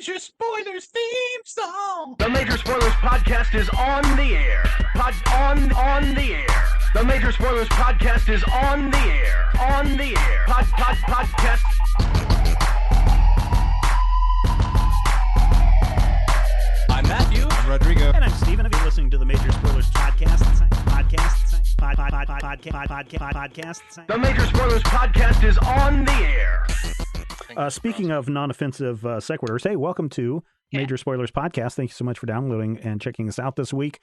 Major Spoilers theme song. The Major Spoilers podcast is on the air. On the air. The Major Spoilers podcast is on the air. On the air. Podcast. I'm Matthew. I'm Rodrigo. And I'm Steven. If you're listening to the Major Spoilers podcast. The Major Spoilers podcast is on the air. Speaking of non-offensive sequiturs, hey, welcome to Major Spoilers Podcast. Thank you so much for downloading and checking us out this week.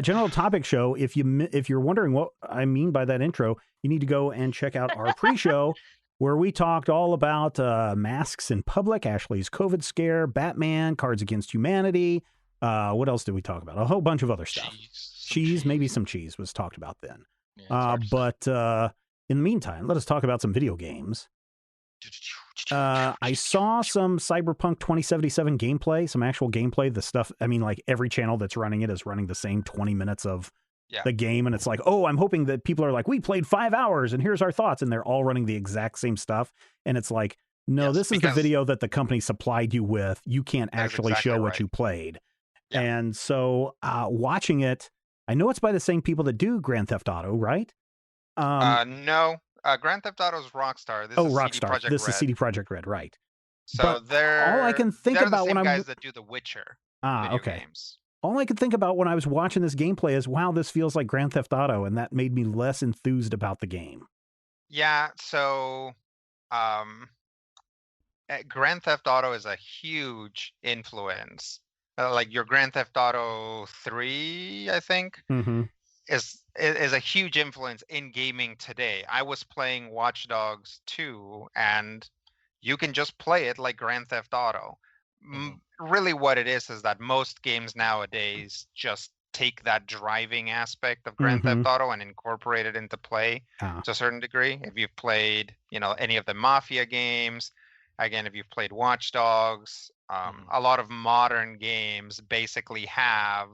General topic show. If you're wondering what I mean by that intro, you need to go and check out our pre-show where we talked all about masks in public, Ashley's COVID scare, Batman, Cards Against Humanity. What else did we talk about? A whole bunch of other stuff. Cheese, maybe some cheese was talked about then. Yeah, but in the meantime, let us talk about some video games. I saw some Cyberpunk 2077 gameplay, some actual gameplay. The stuff, I mean, like every channel that's running it is running the same 20 minutes of the game. And it's like, oh, I'm hoping that people are like, we played 5 hours and here's our thoughts. And they're all running the exact same stuff. And it's like, no, this is the video that the company supplied you with. You can't actually show what you played. Yeah. And so watching it, I know it's by the same people that do Grand Theft Auto, right? No. Grand Theft Auto is Rockstar. This is Rockstar. CD This is CD Projekt Red, right? So but they're all I can think they're about the same when guys that do The Witcher. Okay. Games. All I could think about when I was watching this gameplay is, wow, this feels like Grand Theft Auto, and that made me less enthused about the game. Yeah. So, Grand Theft Auto is a huge influence. Like your Grand Theft Auto 3, I think. Mm-hmm. Is a huge influence in gaming today. I was playing Watch Dogs 2, and you can just play it like Grand Theft Auto. Really what it is that most games nowadays just take that driving aspect of Grand Theft Auto and incorporate it into play to a certain degree. If you've played, any of the Mafia games, again, if you've played Watch Dogs, a lot of modern games basically have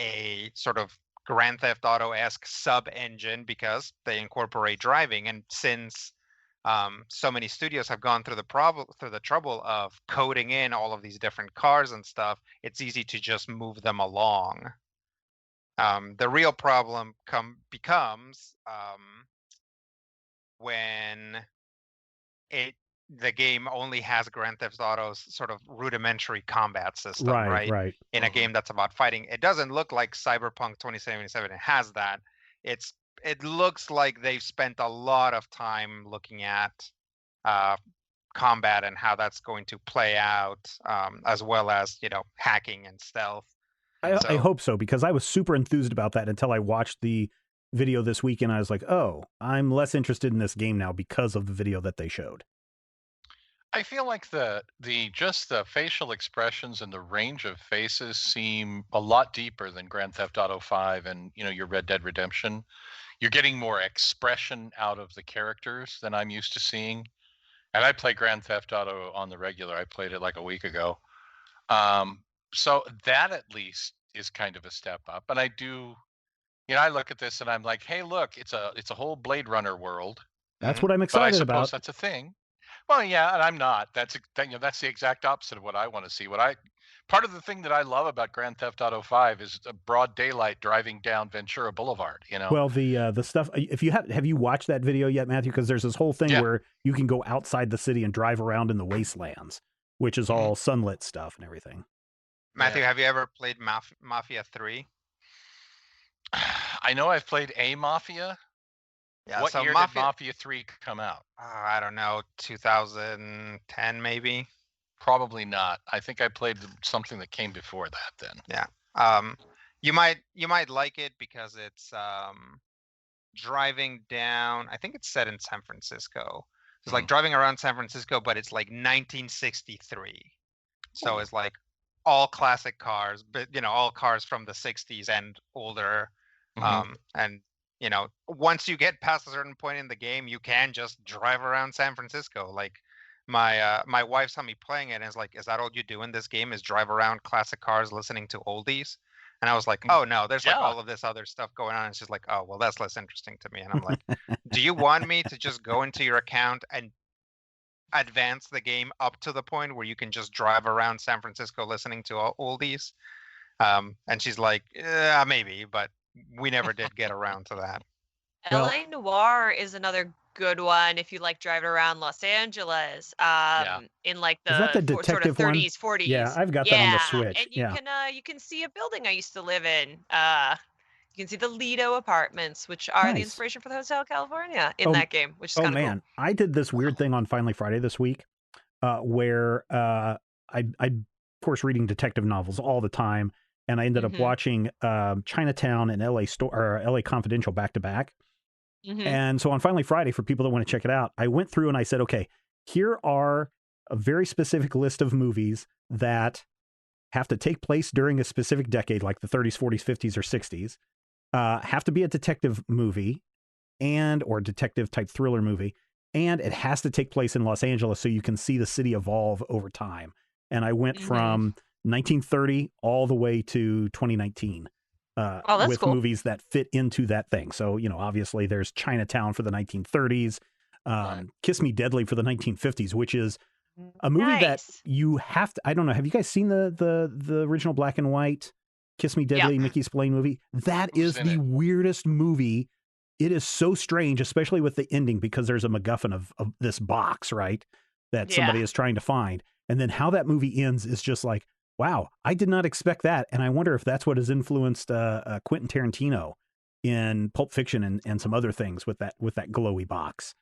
a sort of Grand Theft Auto-esque sub-engine because they incorporate driving. And since so many studios have gone through the trouble of coding in all of these different cars and stuff, it's easy to just move them along. The real problem becomes when the game only has Grand Theft Auto's sort of rudimentary combat system, right? In a game that's about fighting. It doesn't look like Cyberpunk 2077. It has that. It looks like they've spent a lot of time looking at combat and how that's going to play out, as well as, hacking and stealth. I hope so, because I was super enthused about that until I watched the video this week, and I was like, oh, I'm less interested in this game now because of the video that they showed. I feel like the facial expressions and the range of faces seem a lot deeper than Grand Theft Auto 5 and your Red Dead Redemption. You're getting more expression out of the characters than I'm used to seeing. And I play Grand Theft Auto on the regular. I played it like a week ago. So that at least is kind of a step up. And I do, I look at this and I'm like, hey, look, it's a whole Blade Runner world. That's what I'm excited about. But I suppose that's a thing. Well, yeah, and I'm not. That's the exact opposite of what I want to see. Part of the thing that I love about Grand Theft Auto 5 is a broad daylight driving down Ventura Boulevard. Well, the stuff. If you have you watched that video yet, Matthew? Because there's this whole thing where you can go outside the city and drive around in the wastelands, which is all sunlit stuff and everything. Matthew, have you ever played Mafia 3? I know I've played a Mafia. Yeah, what year did Mafia 3 come out? I don't know, 2010 maybe? Probably not. I think I played something that came before that then. Yeah. You might like it because it's driving down, I think it's set in San Francisco. It's like driving around San Francisco, but it's like 1963. So it's like all classic cars, but all cars from the 60s and older. And once you get past a certain point in the game, you can just drive around San Francisco. Like my wife saw me playing it and is like, is that all you do in this game is drive around classic cars listening to oldies? And I was like, oh no, there's like all of this other stuff going on. And she's like, oh, well, that's less interesting to me. And I'm like, do you want me to just go into your account and advance the game up to the point where you can just drive around San Francisco listening to oldies. And she's like, maybe, but we never did get around to that. Well- LA Noire is another good one if you like driving around Los Angeles. In like Is that the sort of detective one? 30s, 40s. Yeah, I've got that on the Switch. And you can see a building I used to live in. You can see the Lido apartments, which are the Nice. inspiration for the Hotel California in that game, which is Oh kind of man, I did this weird thing on Finally Friday this week, where I of course reading detective novels all the time, and I ended up watching Chinatown and LA Confidential back to back. And so on Finally Friday, for people that want to check it out, I went through and I said, okay, here are a very specific list of movies that have to take place during a specific decade, like the 30s, 40s, 50s, or 60s, have to be a detective movie or detective type thriller movie, and it has to take place in Los Angeles so you can see the city evolve over time. And I went from 1930 all the way to 2019 with cool. movies that fit into that thing. So, obviously there's Chinatown for the 1930s, Kiss Me Deadly for the 1950s, which is a movie that you have to, I don't know, have you guys seen the original black and white Kiss Me Deadly Mickey Spillane movie? That is the weirdest movie. It is so strange, especially with the ending, because there's a MacGuffin of this box, right? That somebody is trying to find. And then how that movie ends is just like, wow, I did not expect that. And I wonder if that's what has influenced Quentin Tarantino in Pulp Fiction and some other things with that glowy box.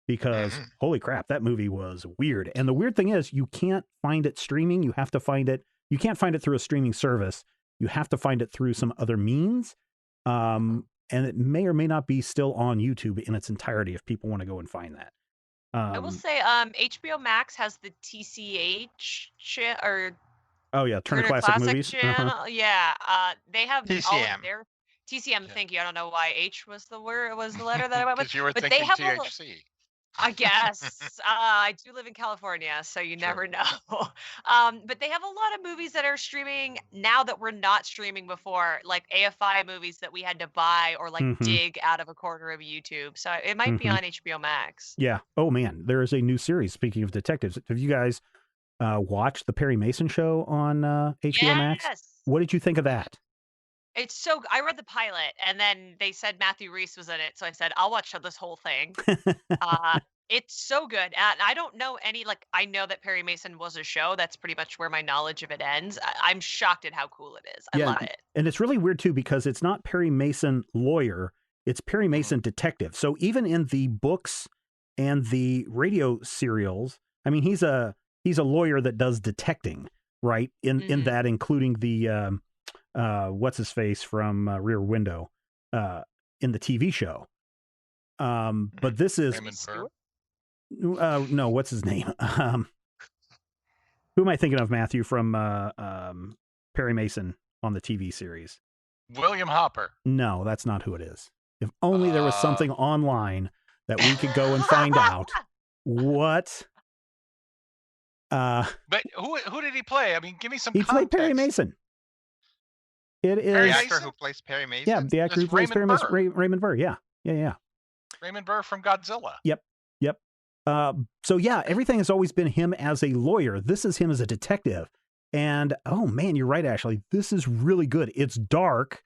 Because holy crap, that movie was weird. And the weird thing is you can't find it streaming. You have to find it. You can't find it through a streaming service. You have to find it through some other means. And it may or may not be still on YouTube in its entirety if people want to go and find that. I will say HBO Max has the TCH Oh yeah, Turner Classic Movies. channel. Yeah, they have all TCM. of their TCM. Thank you. I don't know why H was the letter that I went with. Because you were but thinking they have THC. I guess. I do live in California, so you never know. But they have a lot of movies that are streaming now that were not streaming before, like AFI movies that we had to buy or like dig out of a corner of YouTube. So it might be on HBO Max. Yeah. Oh man, there is a new series. Speaking of detectives, have you guys watched the Perry Mason show on HBO Max? What did you think of that? It's so. I read the pilot, and then they said Matthew Rhys was in it, so I said I'll watch this whole thing. It's so good, and I don't know any. Like, I know that Perry Mason was a show. That's pretty much where my knowledge of it ends. I'm shocked at how cool it is. I love it, and it's really weird too because it's not Perry Mason lawyer; it's Perry Mason detective. So even in the books and the radio serials, I mean, he's a lawyer that does detecting, right? In that, including the what's his face from Rear Window in the TV show. But this is no, what's his name? Who am I thinking of, Matthew, from Perry Mason on the TV series? William Hopper. No, that's not who it is. If only there was something online that we could go and find out what. But who did he play? I mean, give me some. He context. played Perry Mason. It is the actor who plays Perry Mason. Yeah, the actor who plays Perry Mason, Raymond Burr. Yeah. Raymond Burr from Godzilla. Yep. So yeah, everything has always been him as a lawyer. This is him as a detective. And oh man, you're right, Ashley. This is really good. It's dark.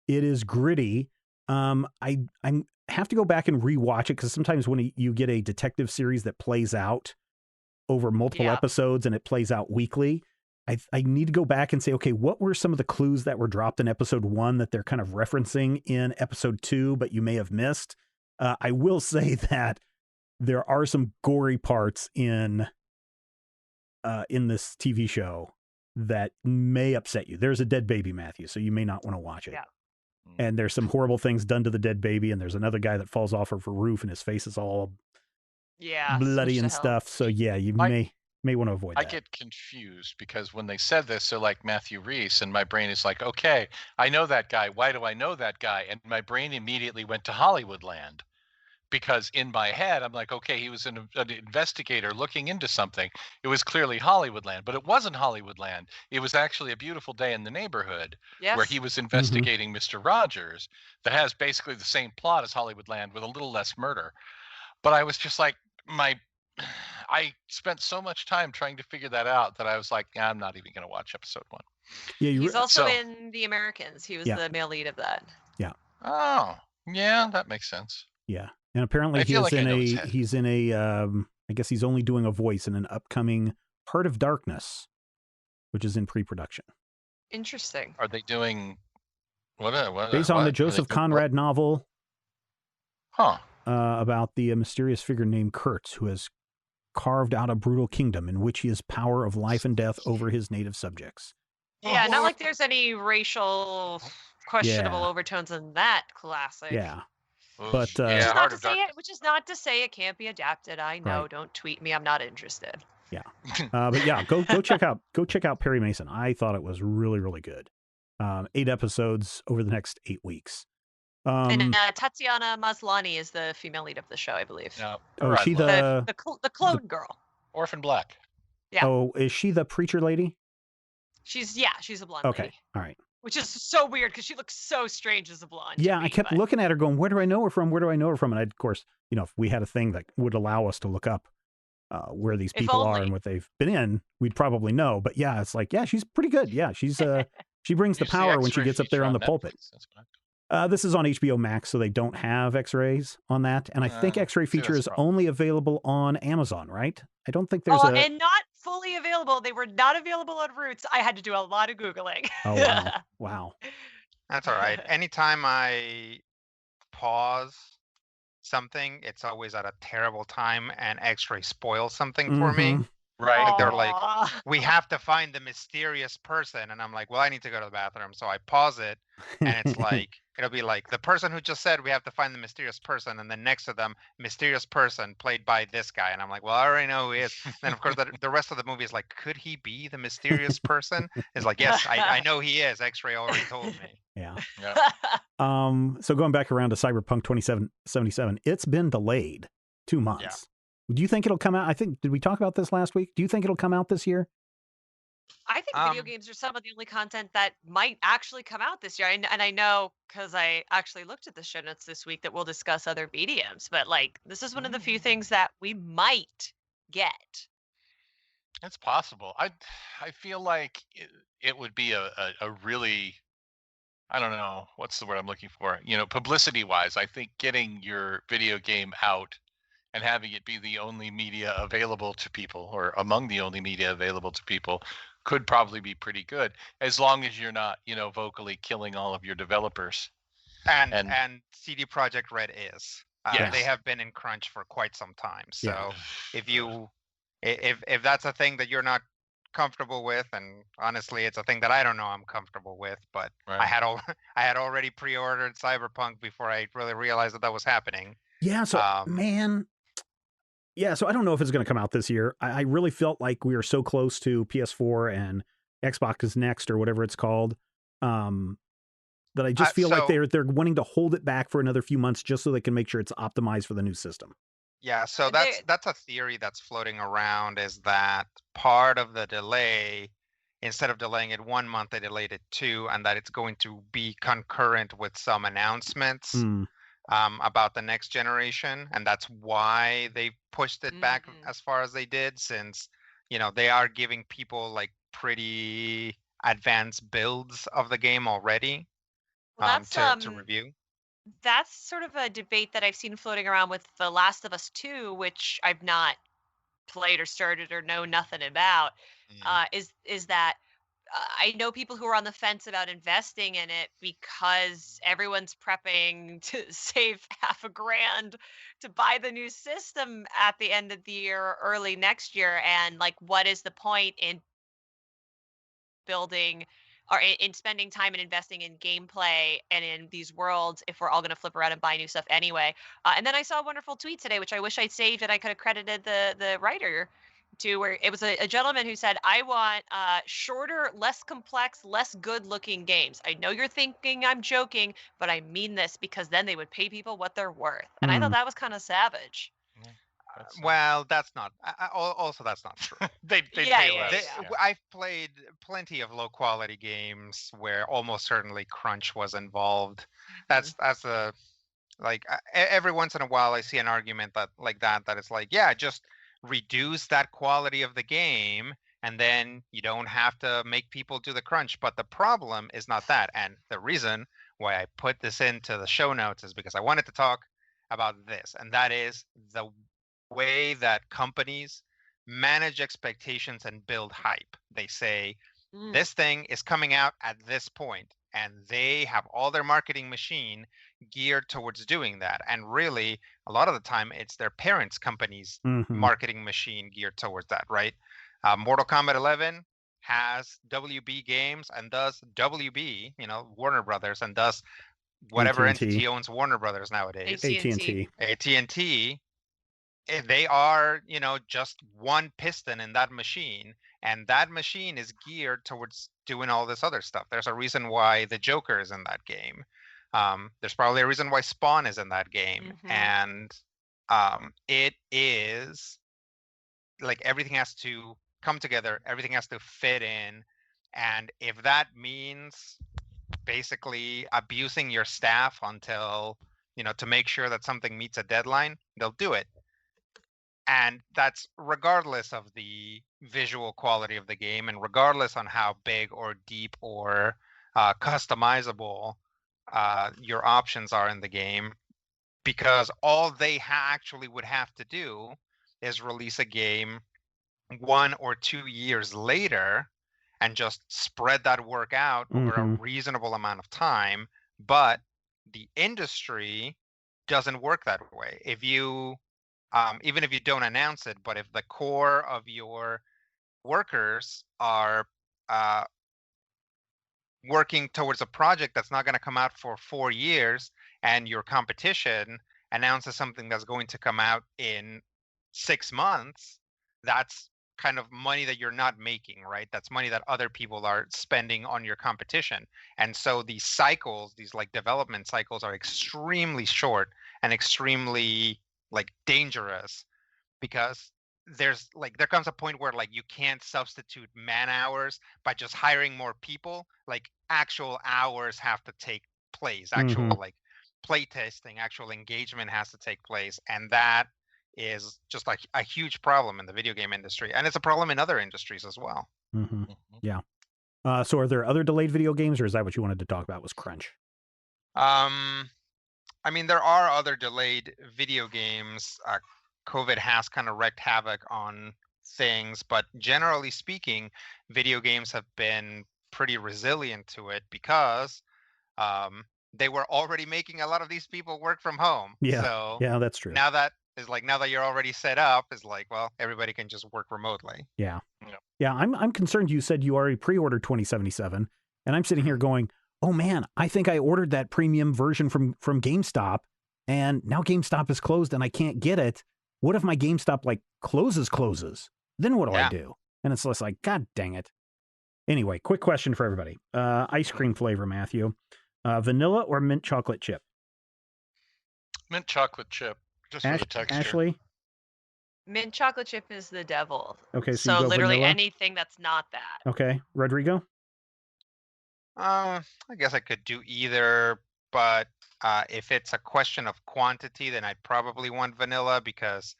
It is gritty. I have to go back and rewatch it because sometimes when you get a detective series that plays out over multiple episodes and it plays out weekly, I need to go back and say, okay, what were some of the clues that were dropped in episode 1 that they're kind of referencing in episode 2, but you may have missed? I will say that there are some gory parts in this TV show that may upset you. There's a dead baby, Matthew, so you may not want to watch it. Yeah. And there's some horrible things done to the dead baby, and there's another guy that falls off of a roof and his face is all bloody and stuff. So yeah, you may want to avoid that. I get confused because when they said this, so like Matthew Rhys, and my brain is like, okay, I know that guy. Why do I know that guy? And my brain immediately went to Hollywoodland. Because in my head, I'm like, okay, he was an investigator looking into something. It was clearly Hollywoodland, but it wasn't Hollywoodland. It was actually A Beautiful Day in the Neighborhood, where he was investigating Mr. Rogers, that has basically the same plot as Hollywoodland with a little less murder. But I was just like, my I spent so much time trying to figure that out that I was like, I'm not even going to watch episode 1. Yeah, He's also so- in The Americans. He was Yeah. the male lead of that. Oh, yeah, that makes sense. yeah, and apparently I feel he's like I in know a his head. he's in a I guess he's only doing a voice in an upcoming Heart of Darkness, which is in pre-production. Interesting. Are they doing what? Based on what? the Are they Joseph doing what? Conrad novel Huh. about the mysterious figure named Kurtz, who has carved out a brutal kingdom in which he has power of life and death over his native subjects. Yeah, not like there's any racial questionable Yeah. overtones in that classic. Yeah, Oof. but Which yeah, is Heart not to of say Darkness. it. Which is not to say it can't be adapted. I know. Right. Don't tweet me. I'm not interested. but yeah, go check out Perry Mason. I thought it was really, really good. 8 episodes over the next 8 weeks. And Tatiana Maslany is the female lead of the show, I believe. No. Oh, is she Horizon. The clone girl. Orphan Black. Yeah. Oh, is she the preacher lady? She's a blonde Okay, lady. all right. Which is so weird because she looks so strange as a blonde. Yeah, to me, I kept but- looking at her going, where do I know her from? Where do I know her from? And of course, if we had a thing that would allow us to look up where these If people are only. and what they've been in, we'd probably know. But yeah, it's like, yeah, she's pretty good. Yeah, she's she brings the Use the power when she X-ray gets up there feature on the Netflix. pulpit. That's what I- This is on HBO Max, so they don't have X-rays on that. And I think X-ray see, that's feature a is problem. only available on Amazon, right? I don't think there's and not fully available. They were not available on Roots. I had to do a lot of Googling. Oh, wow. Wow. That's all right. Anytime I pause something, it's always at a terrible time, and X-ray spoils something for me. Mhm. Right. Like, they're like, Aw. We have to find the mysterious person, and I'm like, well, I need to go to the bathroom, so I pause it, and it's like it'll be like the person who just said we have to find the mysterious person, and then next to them, mysterious person played by this guy, and I'm like, well, I already know who he is. Then of course the rest of the movie is like, could he be the mysterious person? It's like, yes, I know he is. X-ray already told me. Yeah. Yeah. So going back around to Cyberpunk 2077, it's been delayed 2 months. Do you think it'll come out? Did we talk about this last week? Do you think it'll come out this year? I think video games are some of the only content that might actually come out this year. And I know because I actually looked at the show notes this week that we'll discuss other mediums. But like, this is one of the few things that we might get. It's possible. I feel like it would be a really, I don't know, what's the word I'm looking for? Publicity wise, I think getting your video game out and having it be the only media available to people, or among the only media available to people, could probably be pretty good, as long as you're not, vocally killing all of your developers. And CD Projekt Red is. Yes. They have been in crunch for quite some time. So Yeah. if that's a thing that you're not comfortable with, and honestly, it's a thing that I don't know I'm comfortable with, but Right. I had already pre-ordered Cyberpunk before I really realized that was happening. Yeah. So, man. Yeah. So I don't know if it's going to come out this year. I really felt like we were so close to PS4 and Xbox Next or whatever it's called. That I just feel like they're wanting to hold it back for another few months just so they can make sure it's optimized for the new system. Yeah, so that's a theory that's floating around, is that part of the delay, instead of delaying it 1 month, they delayed it 2, and that it's going to be concurrent with some announcements about the next generation, and that's why they pushed it back as far as they did, since they are giving people like pretty advanced builds of the game already to review. That's sort of a debate that I've seen floating around with The Last of Us 2, which I've not played or started or know nothing about. Is that I know people who are on the fence about investing in it because everyone's prepping to save $500,000 to buy the new system at the end of the year or early next year. And like, what is the point in building or in spending time and investing in gameplay and in these worlds if we're all going to flip around and buy new stuff anyway? And then I saw a wonderful tweet today, which I wish I'd saved and I could have credited the writer to, where it was a gentleman who said, I want shorter, less complex, less good looking games. I know you're thinking I'm joking, but I mean this, because then they would pay people what they're worth. And I thought that was kind of savage. Well, that's not. Also, that's not true. They Yeah, pay yeah, less. yeah. I've played plenty of low quality games where almost certainly crunch was involved. That's a like every once in a while I see an argument that it's like, yeah, just reduce that quality of the game, and then you don't have to make people do the crunch. But the problem is not that. And the reason why I put this into the show notes is because I wanted to talk about this, and that is the way that companies manage expectations and build hype. They say, this thing is coming out at this point, and they have all their marketing machine geared towards doing that. And really, a lot of the time, it's their parents' company's marketing machine geared towards that, right? Mortal Kombat 11 has WB Games and does WB, Warner Brothers, and does whatever AT&T. entity owns Warner Brothers nowadays. AT&T. AT&T, they are, just one piston in that machine, and that machine is geared towards doing all this other stuff. There's a reason why the Joker is in that game. There's probably a reason why Spawn is in that game. And it is like everything has to come together, everything has to fit in. And if that means basically abusing your staff until, to make sure that something meets a deadline, they'll do it. And that's regardless of the visual quality of the game, and regardless on how big or deep or customizable your options are in the game, because all they actually would have to do is release a game 1 or 2 years later and just spread that work out over a reasonable amount of time. But the industry doesn't work that way. If you even if you don't announce it, but if the core of your workers are working towards a project that's not going to come out for 4 years, and your competition announces something that's going to come out in 6 months, that's kind of money that you're not making, right? That's money that other people are spending on your competition. And so these cycles, these like development cycles, are extremely short and extremely like dangerous, because there comes a point where like you can't substitute man hours by just hiring more people. Like actual hours have to take place, actual like play testing, actual engagement has to take place, and that is just like a huge problem in the video game industry, and it's a problem in other industries as well. Yeah. So are there other delayed video games, or is that what you wanted to talk about was crunch? I mean, there are other delayed video games. COVID has kind of wreaked havoc on things, but generally speaking, video games have been pretty resilient to it because they were already making a lot of these people work from home. Yeah, So yeah, that's true. now that you're already set up, is like, well, everybody can just work remotely. Yeah. Yeah. Yeah, I'm concerned. You said you already pre-ordered 2077, and I'm sitting here going, oh man, I think I ordered that premium version from GameStop, and now GameStop is closed and I can't get it. What if my GameStop like closes? Then what do I do? And it's less like, God dang it. Anyway, quick question for everybody. Ice cream flavor, Matthew. Vanilla or mint chocolate chip? Mint chocolate chip, just for the texture. Ashley? Mint chocolate chip is the devil. Okay, so So you go literally vanilla? anything that's not that. Okay, Rodrigo? I guess I could do either, but if it's a question of quantity, then I'd probably want vanilla, because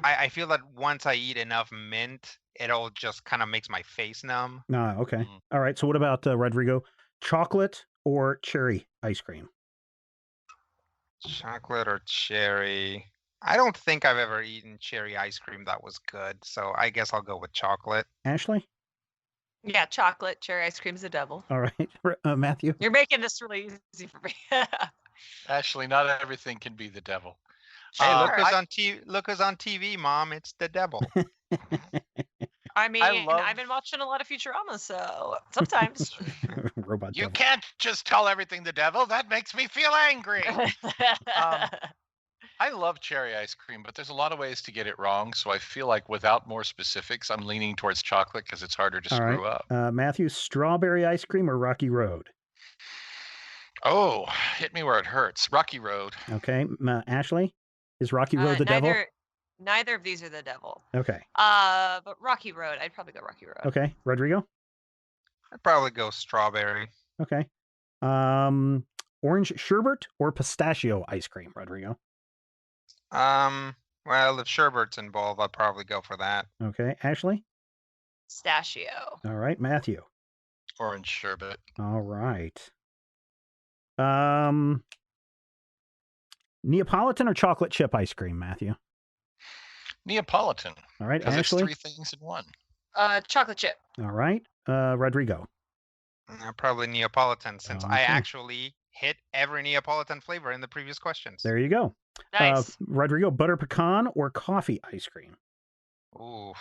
I feel that once I eat enough mint, it all just kind of makes my face numb. Okay. All right, so what about Rodrigo? Chocolate or cherry ice cream? Chocolate or cherry? I don't think I've ever eaten cherry ice cream that was good, so I guess I'll go with chocolate. Ashley? Yeah, chocolate. Cherry ice cream's the devil. All right. Matthew? You're making this really easy for me. Actually, not everything can be the devil. Hey, look Sure. who's on TV, Mom. It's the devil. I mean, love- I've been watching a lot of Futurama, so sometimes. Robot You devil. can't just tell everything the devil. That makes me feel angry. I love cherry ice cream, but there's a lot of ways to get it wrong. So I feel like without more specifics, I'm leaning towards chocolate because it's harder to All screw right. up. Matthew, strawberry ice cream or Rocky Road? Oh, hit me where it hurts. Rocky Road. Okay. Ashley, is Rocky Road the devil? Neither of these are the devil. Okay. But Rocky Road, I'd probably go Rocky Road. Okay. Rodrigo? I'd probably go strawberry. Okay. Orange sherbet or pistachio ice cream, Rodrigo? Well, Well, if sherbet's involved, I'd probably go for that. Okay, Ashley. Pistachio. All right, Matthew. Orange sherbet. All right. Neapolitan or chocolate chip ice cream, Matthew? Neapolitan. All right, Because it's Ashley. 3 things in one. Chocolate chip. All right, Rodrigo. Probably Neapolitan, since I Okay. actually hit every Neapolitan flavor in the previous questions. There you go. Nice. Rodrigo, butter pecan or coffee ice cream? Ooh.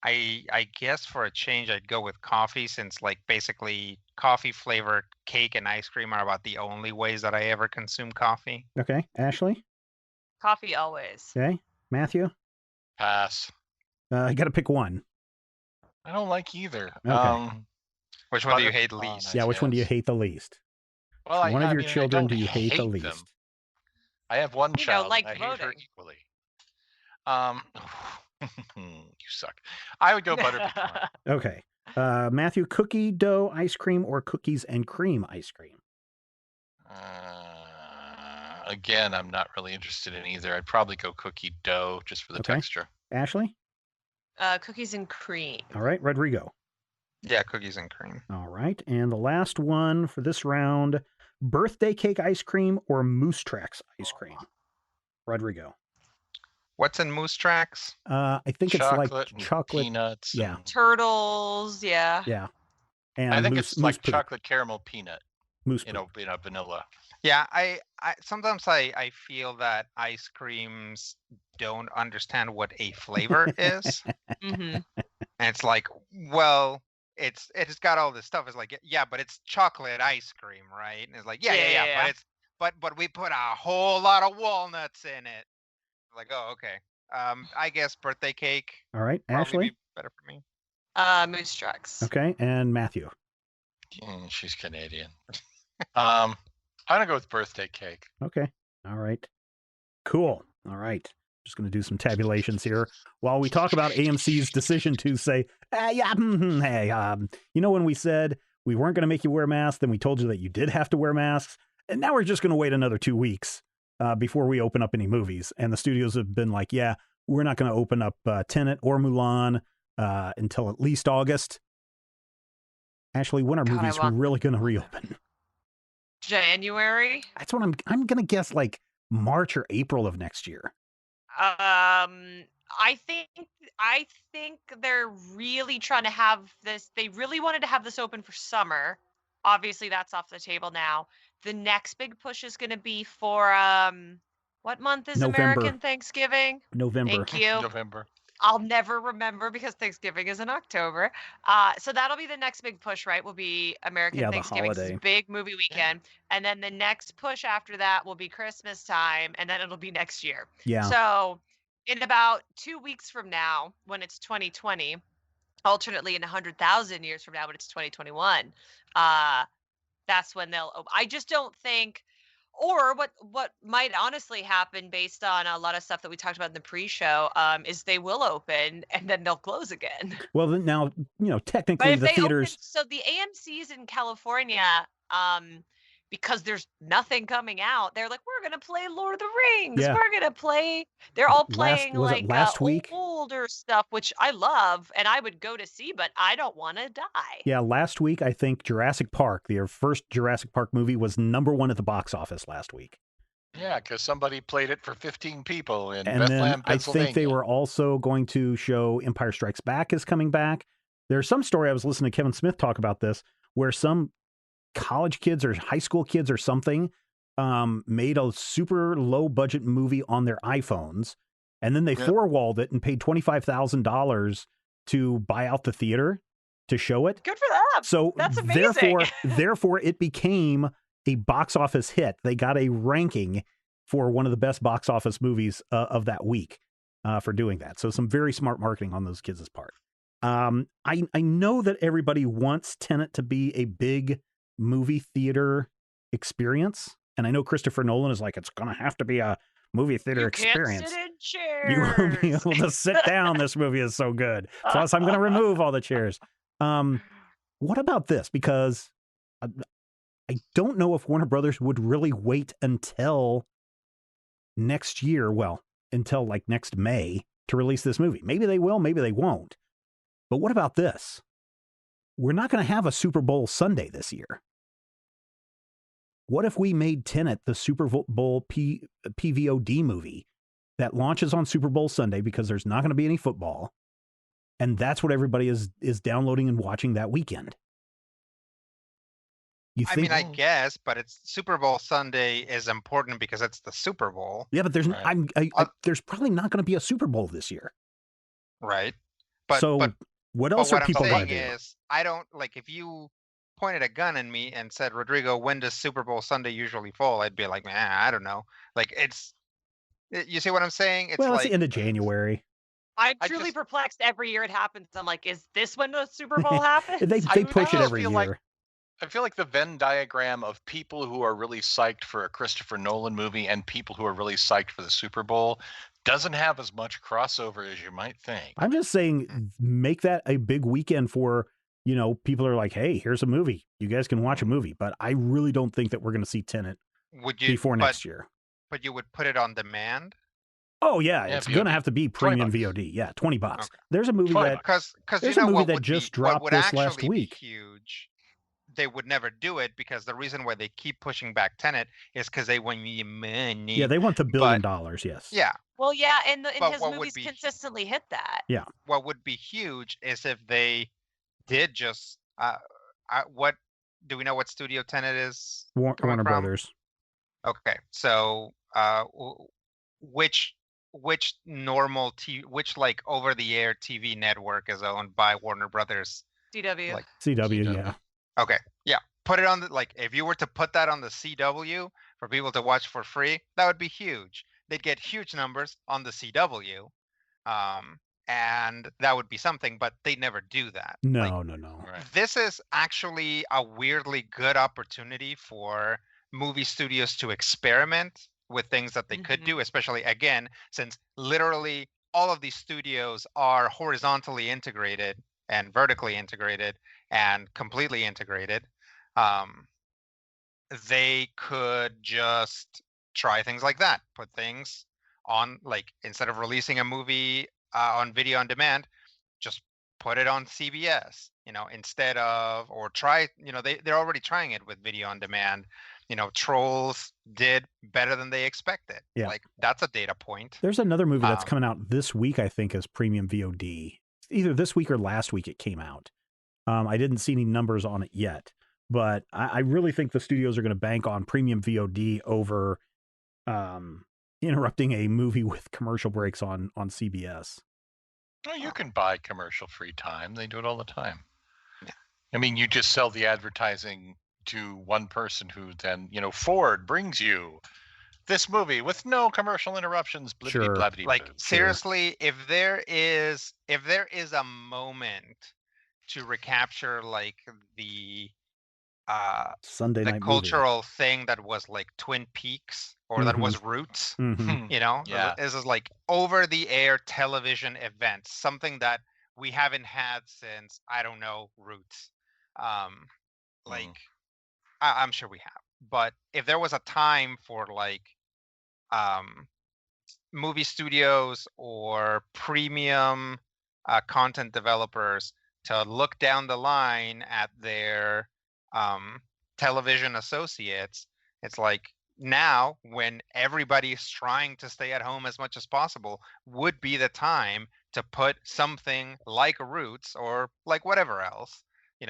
I guess for a change, I'd go with coffee, since like basically coffee flavored cake and ice cream are about the only ways that I ever consume coffee. Okay, Ashley. Coffee always. Okay, Matthew. Pass. You got to pick one. I don't like either. Okay. Which one do you Butter hate pecan, least? I Yeah, which one do you guess. hate the least? Well, One of I your mean, I children do don't you hate the them. least? I have one You child. like and I hate her voting. equally. You suck. I would go butter pecan. Okay. Matthew, cookie dough ice cream or cookies and cream ice cream? Again, I'm not really interested in either. I'd probably go cookie dough just for the Okay. texture. Ashley? Cookies and cream. All right, Rodrigo. Yeah, cookies and cream. All right. And the last one for this round, birthday cake ice cream or Moose Tracks ice cream? Rodrigo. What's in Moose Tracks? I think it's Chocolate like and chocolate. peanuts. yeah. and- Turtles. Yeah. Yeah. And I think moose, it's like poop. chocolate caramel peanut Moose in poop. a vanilla. Yeah, I sometimes I feel that ice creams don't understand what a flavor is. Mm-hmm. And it's like, well, it's got all this stuff. It's like, yeah, but it's chocolate ice cream, right? And it's like, yeah. But it's but we put a whole lot of walnuts in it. Like, oh, okay. I guess birthday cake All right, probably Ashley. be better for me. Moose trucks. Okay, and Matthew. She's Canadian. I'm gonna go with birthday cake. Okay. All right. Cool. All right. Just going to do some tabulations here while we talk about AMC's decision to say, hey, when we said we weren't going to make you wear masks, then we told you that you did have to wear masks. And now we're just going to wait another 2 weeks before we open up any movies. And the studios have been like, yeah, we're not going to open up Tenet or Mulan until at least August. Ashley, when are God, movies really going to reopen? January. That's what I'm going to guess, like March or April of next year. I think they're really trying to have this. They really wanted to have this open for summer. Obviously, that's off the table now. The next big push is going to be for what month is November. American Thanksgiving? November. Thank you. November. I'll never remember because Thanksgiving is in October. So that'll be the next big push, right? Will be American Yeah, the Thanksgiving. It's holiday. a big movie weekend. And then the next push after that will be Christmas time. And then it'll be next year. Yeah. So in about 2 weeks from now, when it's 2020, alternately in 100,000 years from now, when it's 2021, that's when they'll, I just don't think, or what might honestly happen based on a lot of stuff that we talked about in the pre-show, is they will open and then they'll close again. Well, then now, But technically if the they theaters. open, so the AMC's in California, because there's nothing coming out, they're like, we're gonna play Lord of the Rings. Yeah. We're gonna play. They're all playing was it like last week? older stuff, which I love and I would go to see, but I don't want to die. Yeah, last week, I think Jurassic Park, their first Jurassic Park movie, was #1 at the box office last week. Yeah, because somebody played it for 15 people in And Bethlehem, then I Pennsylvania. think they were also going to show Empire Strikes Back is coming back. There's some story, I was listening to Kevin Smith talk about this, where some college kids or high school kids or something made a super low budget movie on their iPhones, and then they four-walled it and paid $25,000 to buy out the theater to show it. Good for them. So That's amazing. therefore it became a box office hit. They got a ranking for one of the best box office movies of that week for doing that. So some very smart marketing on those kids' part. I know that everybody wants Tenet to be a big movie theater experience. And I know Christopher Nolan is like, it's going to have to be a movie theater experience. Can't sit in You chairs. won't be able to sit down. This movie is so good. Plus, I'm going to remove all the chairs. What about this? Because I don't know if Warner Brothers would really wait until next year. Well, until like next May to release this movie. Maybe they will, maybe they won't. But what about this? We're not going to have a Super Bowl Sunday this year. What if we made Tenet the Super Bowl PVOD movie that launches on Super Bowl Sunday because there's not going to be any football, and that's what everybody is downloading and watching that weekend? I mean, I guess, but it's Super Bowl Sunday is important because it's the Super Bowl. Yeah, but there's there's probably not going to be a Super Bowl this year, right? But what else are people going to do? Is, I don't like if you pointed a gun at me and said, Rodrigo, when does Super Bowl Sunday usually fall? I'd be like, man, I don't know. Like you see what I'm saying? It's it's the end of January. I'm truly perplexed every year it happens. I'm like, is this when the Super Bowl happens? they push it every year. I feel like the Venn diagram of people who are really psyched for a Christopher Nolan movie and people who are really psyched for the Super Bowl doesn't have as much crossover as you might think. I'm just saying, make that a big weekend for, people are like, hey, here's a movie. You guys can watch a movie. But I really don't think that we're going to see Tenet before next year. But you would put it on demand? Oh, yeah. It's going to have to be premium VOD. Yeah, $20. Okay. There's a movie that just dropped this last week. Huge. They would never do it because the reason why they keep pushing back Tenet is because they want money. Yeah, they want the $1 billion, yes. Yeah. Well, yeah, and his movies consistently hit that. Yeah. What would be huge is if they did just what do we know what studio Tenet is? Warner Brothers. Okay, so which normal which like over the air TV network is owned by Warner Brothers? CW. CW, yeah. Okay, yeah. Put it on if you were to put that on the CW for people to watch for free, that would be huge. They'd get huge numbers on the CW, and that would be something. But they never do that. No. Right. This is actually a weirdly good opportunity for movie studios to experiment with things that they could do, especially again since literally all of these studios are horizontally integrated and vertically integrated and completely integrated. They could just try things like that, put things on, instead of releasing a movie on video on demand, just put it on CBS, instead of, or try, they're already trying it with video on demand. Trolls did better than they expected. Yeah. That's a data point. There's another movie that's coming out this week, I think, as premium VOD. Either this week or last week it came out. I didn't see any numbers on it yet, but I really think the studios are going to bank on premium VOD over interrupting a movie with commercial breaks on CBS. Well, you can buy commercial-free time. They do it all the time. Yeah. I mean, you just sell the advertising to one person who then, Ford brings you this movie with no commercial interruptions. Sure. Seriously, if there is a moment to recapture the Sunday night cultural movie thing that was like Twin Peaks or that was Roots, Yeah. This is over the air television event, something that we haven't had since, I don't know, Roots. I'm sure we have, but if there was a time for movie studios or premium content developers to look down the line at their television associates, it's now when everybody's trying to stay at home as much as possible would be the time to put something like Roots or whatever else,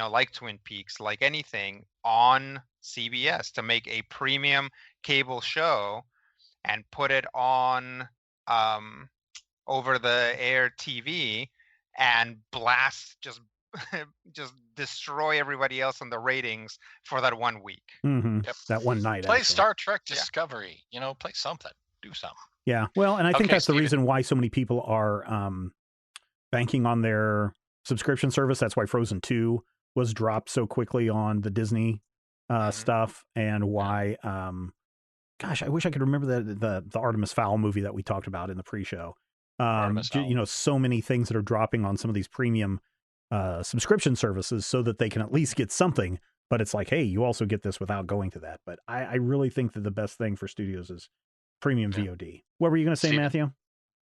like Twin Peaks, like anything on CBS to make a premium cable show and put it on over the air TV and blast, just destroy everybody else on the ratings for that 1 week. Yep. That one night. Play Star Trek Discovery, play something, do something. Yeah. Well, and I think that's the reason why so many people are banking on their subscription service. That's why Frozen 2 was dropped so quickly on the Disney stuff, and why gosh, I wish I could remember the Artemis Fowl movie that we talked about in the pre-show. So many things that are dropping on some of these premium subscription services so that they can at least get something, but it's hey, you also get this without going to that. But I really think that the best thing for studios is premium VOD. What were you going to say, Matthew?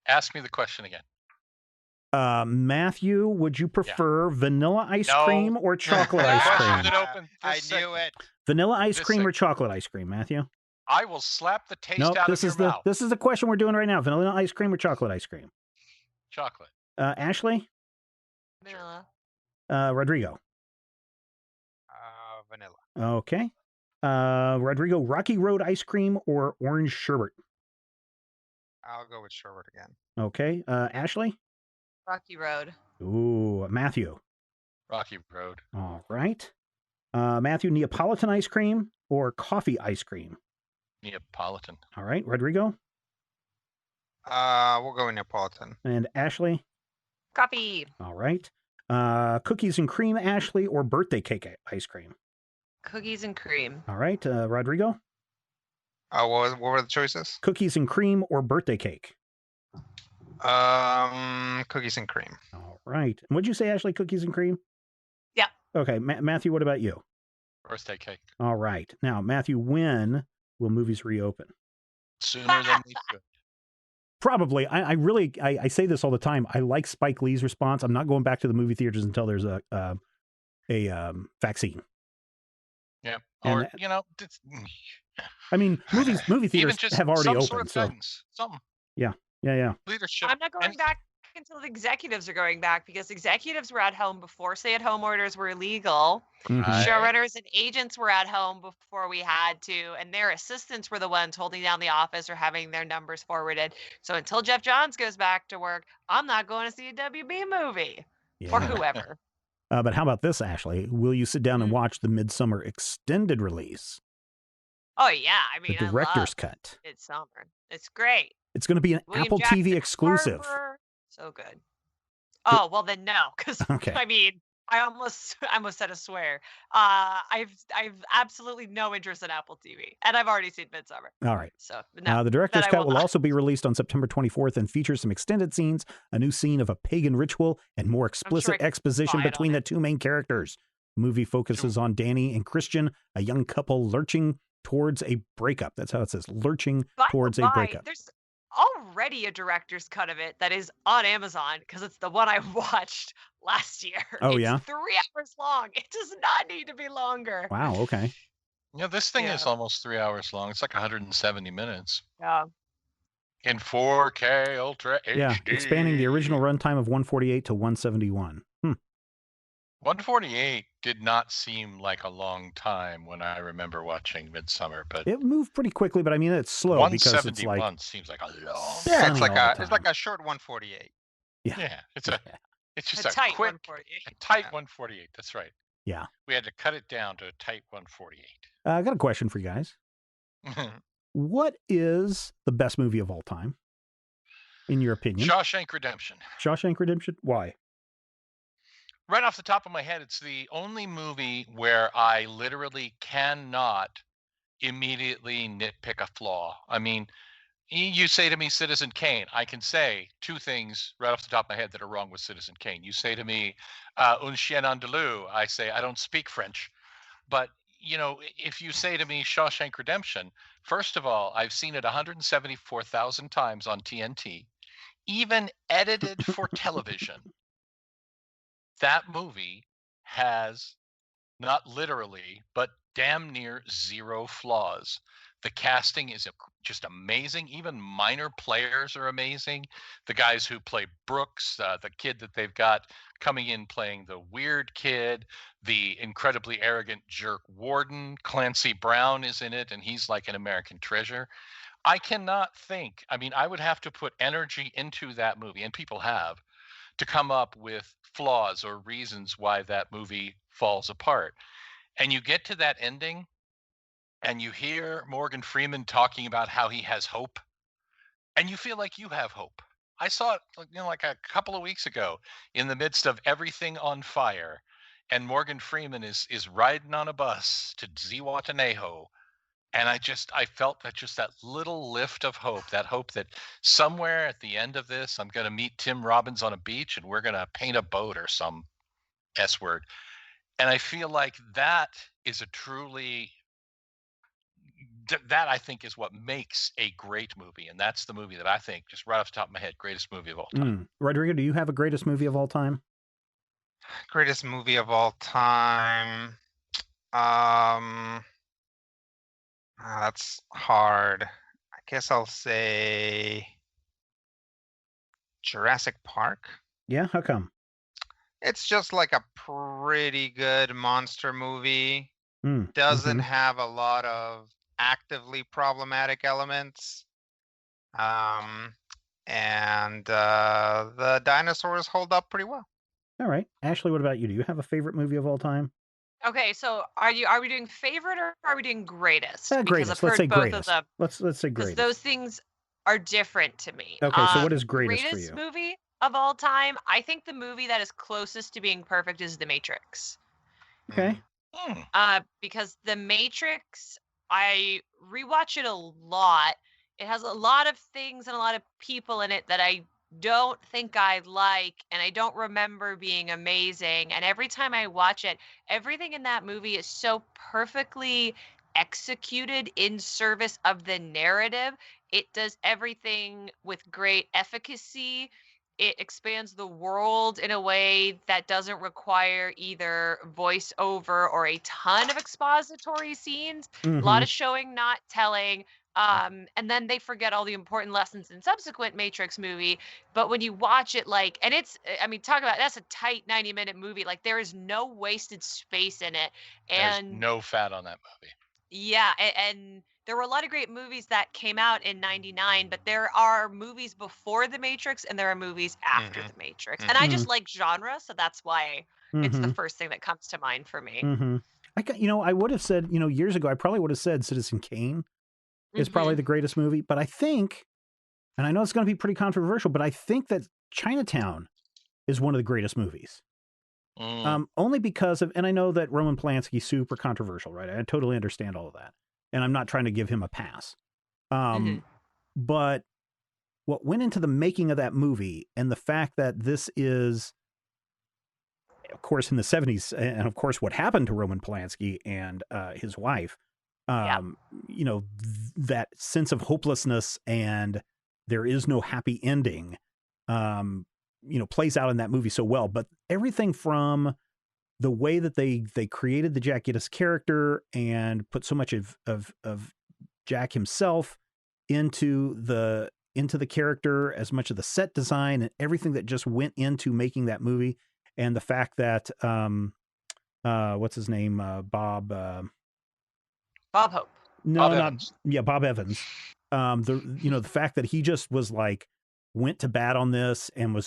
Ask me the question again. Matthew, would you prefer vanilla ice No. cream or chocolate ice Question cream? that opened I this knew segment. it. Vanilla ice This cream or segment. chocolate ice cream, Matthew? I will slap the taste Nope, out this of is your the mouth. this is the question we're doing right now. Vanilla ice cream or chocolate ice cream? Chocolate. Ashley? Vanilla. Rodrigo? Vanilla. Okay. Rodrigo, Rocky Road ice cream or orange sherbet? I'll go with sherbet again. Okay. Ashley? Rocky Road. Ooh, Matthew. Rocky Road. All right. Matthew, Neapolitan ice cream or coffee ice cream? Neapolitan. All right. Rodrigo? We'll go with Neapolitan. And Ashley? Coffee. All right. Cookies and cream, Ashley, or birthday cake ice cream? Cookies and cream. All right. Rodrigo? What were the choices? Cookies and cream or birthday cake? Cookies and cream. All right. And what'd you say, Ashley? Cookies and cream? Yeah. Okay. Matthew, what about you? Birthday cake. All right. Now, Matthew, when will movies reopen? Sooner than they should. Probably. I really say this all the time. I like Spike Lee's response. I'm not going back to the movie theaters until there's a vaccine. Yeah. And Or, you know, I mean, movie even theaters just have already some opened. sort of So guidance. Something. yeah. Leadership. I'm not going And- back until the executives are going back because executives were at home before stay-at-home orders were illegal. Mhm. Right. Showrunners and agents were at home before we had to, and their assistants were the ones holding down the office or having their numbers forwarded. So until Jeff Johns goes back to work, I'm not going to see a WB movie or Yeah. whoever. But how about this, Ashley? Will you sit down and Mm. watch the Midsummer extended release, Oh yeah, I the mean, director's I love cut? Midsummer. It's great. It's going to be an William Apple Jackson TV exclusive. Harper, so good. Oh well, then no, because Okay. I mean, I almost said a swear. I've absolutely no interest in Apple TV, and I've already seen Midsummer. All right. So no, The director's that I cut will will not. also be released on September 24th and features some extended scenes, a new scene of a pagan ritual, and more explicit I can exposition buy it on between the it. two main characters. The movie focuses on Danny and Christian, a young couple lurching towards a breakup. That's how it says, lurching By the towards a by, breakup. There's already a director's cut of it that is on Amazon because it's the one I watched last year. Oh, It's yeah? 3 hours long. It does not need to be longer. Wow, okay. Yeah, this thing is Yeah. almost 3 hours long. It's like 170 minutes. Yeah. In 4K Ultra HD. Yeah, expanding the original runtime of 148 to 171. 148 did not seem like a long time when I remember watching Midsummer, but It moved pretty quickly, but I mean, it's slow because it's 171 like, seems like a long. Yeah, Sunny it's like all the it's like time. a short 148. Yeah, it's just A a tight quick, 148. tight 148. That's right. Yeah. We had to cut it down to a tight 148. I got a question for you guys. What is the best movie of all time, in your opinion? Shawshank Redemption. Shawshank Redemption? Why? Right off the top of my head, it's the only movie where I literally cannot immediately nitpick a flaw. I mean, you say to me Citizen Kane, I can say two things right off the top of my head that are wrong with Citizen Kane. You say to me, Un chien andalou, I say, I don't speak French. But, you know, if you say to me Shawshank Redemption, first of all, I've seen it 174,000 times on TNT, even edited for television. That movie has not literally, but damn near zero flaws. The casting is just amazing. Even minor players are amazing. The guys who play Brooks, the kid that they've got coming in playing the weird kid, the incredibly arrogant jerk warden, Clancy Brown is in it, and he's like an American treasure. I cannot think, I mean, I would have to put energy into that movie, and people have, to come up with flaws or reasons why that movie falls apart. And you get to that ending and you hear Morgan Freeman talking about how he has hope, and you feel like you have hope. I saw it, like a couple of weeks ago in the midst of everything on fire, and Morgan Freeman is riding on a bus to Zihuatanejo. And I felt that little lift of hope, that hope that somewhere at the end of this, I'm going to meet Tim Robbins on a beach and we're going to paint a boat or some S word. And I feel like that is a truly that I think is what makes a great movie, and that's the movie that I think, just right off the top of my head, greatest movie of all time. Rodrigo, do you have a greatest movie of all time? Greatest movie of all time. That's hard. I guess I'll say Jurassic Park. Yeah, how come? It's just like a pretty good monster movie. Doesn't mhm. have a lot of actively problematic elements. And the dinosaurs hold up pretty well. All right, Ashley, what about you? Do you have a favorite movie of all time? Okay, so are we doing favorite or are we doing greatest? Because I've Greatest. Let's heard say both of greatest. them. Let's say Because greatest. those things are different to me. Okay, so what is greatest for you? Movie of all time? I think the movie that is closest to being perfect is The Matrix. Okay. Because The Matrix, I rewatch it a lot. It has a lot of things and a lot of people in it that I don't think I like, and I don't remember being amazing. And every time I watch it, everything in that movie is so perfectly executed in service of the narrative. It does everything with great efficacy. It expands the world in a way that doesn't require either voiceover or a ton of expository scenes. A lot of showing, not telling. And then they forget all the important lessons in subsequent Matrix movie. But when you watch it, like, and it's, I mean, talk about, that's a tight 90-minute movie. Like, there is no wasted space in it. And there's no fat on that movie. Yeah, and there were a lot of great movies that came out in '99, but there are movies before The Matrix and there are movies after The Matrix. And I just like genre, so that's why it's the first thing that comes to mind for me. I would have said, years ago, I probably would have said Citizen Kane is probably the greatest movie, but I think, and I know it's going to be pretty controversial, but I think that Chinatown is one of the greatest movies. Only because of, and I know that Roman Polanski's super controversial, right? I totally understand all of that. And I'm not trying to give him a pass. But what went into the making of that movie and the fact that this is, of course, in the 70s, and of course, what happened to Roman Polanski and his wife, that sense of hopelessness and there is no happy ending, plays out in that movie so well. But everything from the way that they created the Jack Gittes character and put so much of Jack himself into the character, as much of the set design and everything that just went into making that movie, and the fact that what's his name, Bob Hope. No, Bob Evans. Bob Evans. The fact that he just was like, went to bat on this and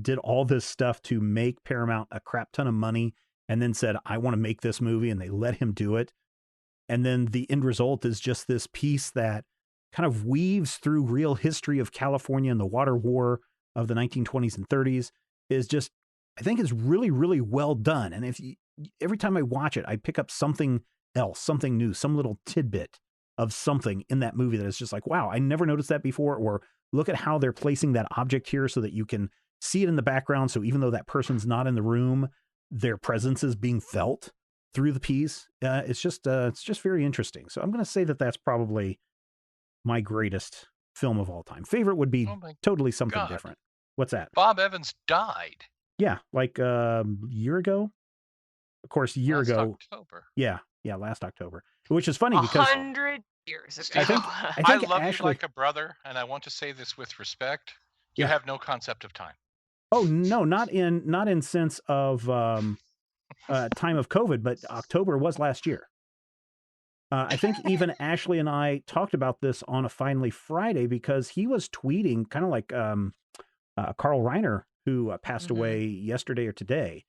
did all this stuff to make Paramount a crap ton of money, and then said, I want to make this movie, and they let him do it. And then the end result is just this piece that kind of weaves through real history of California and the water war of the 1920s and 30s, is just, I think is really, really well done. And every time I watch it, I pick up something else, something new, some little tidbit of something in that movie that is just like, wow, I never noticed that before, or look at how they're placing that object here so that you can see it in the background. So even though that person's not in the room, their presence is being felt through the piece. It's just very interesting. So I'm going to say that that's probably my greatest film of all time. Favorite would be totally something different. What's that? Bob Evans died. Yeah, like a year ago. Of course, a year ago. October. Yeah, last October. Which is funny because 100 years ago. I love you like a brother, and I want to say this with respect. You have no concept of time. Oh no, not in sense of time of COVID, but October was last year. I think even Ashley and I talked about this on a Finally Friday, because he was tweeting kind of like Carl Reiner, who passed away yesterday or today,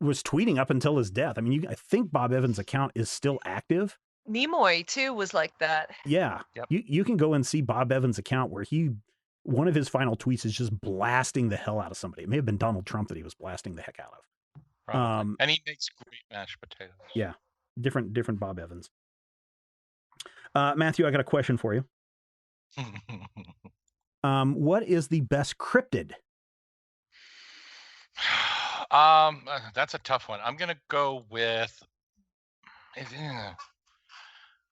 was tweeting up until his death. I mean, I think Bob Evans' account is still active. Nimoy too was like that. Yeah. Yep. You can go and see Bob Evans' account where one of his final tweets is just blasting the hell out of somebody. It may have been Donald Trump that he was blasting the heck out of. And he makes great mashed potatoes. Yeah. Different Bob Evans. Matthew, I got a question for you. What is the best cryptid? That's a tough one. I'm going to go with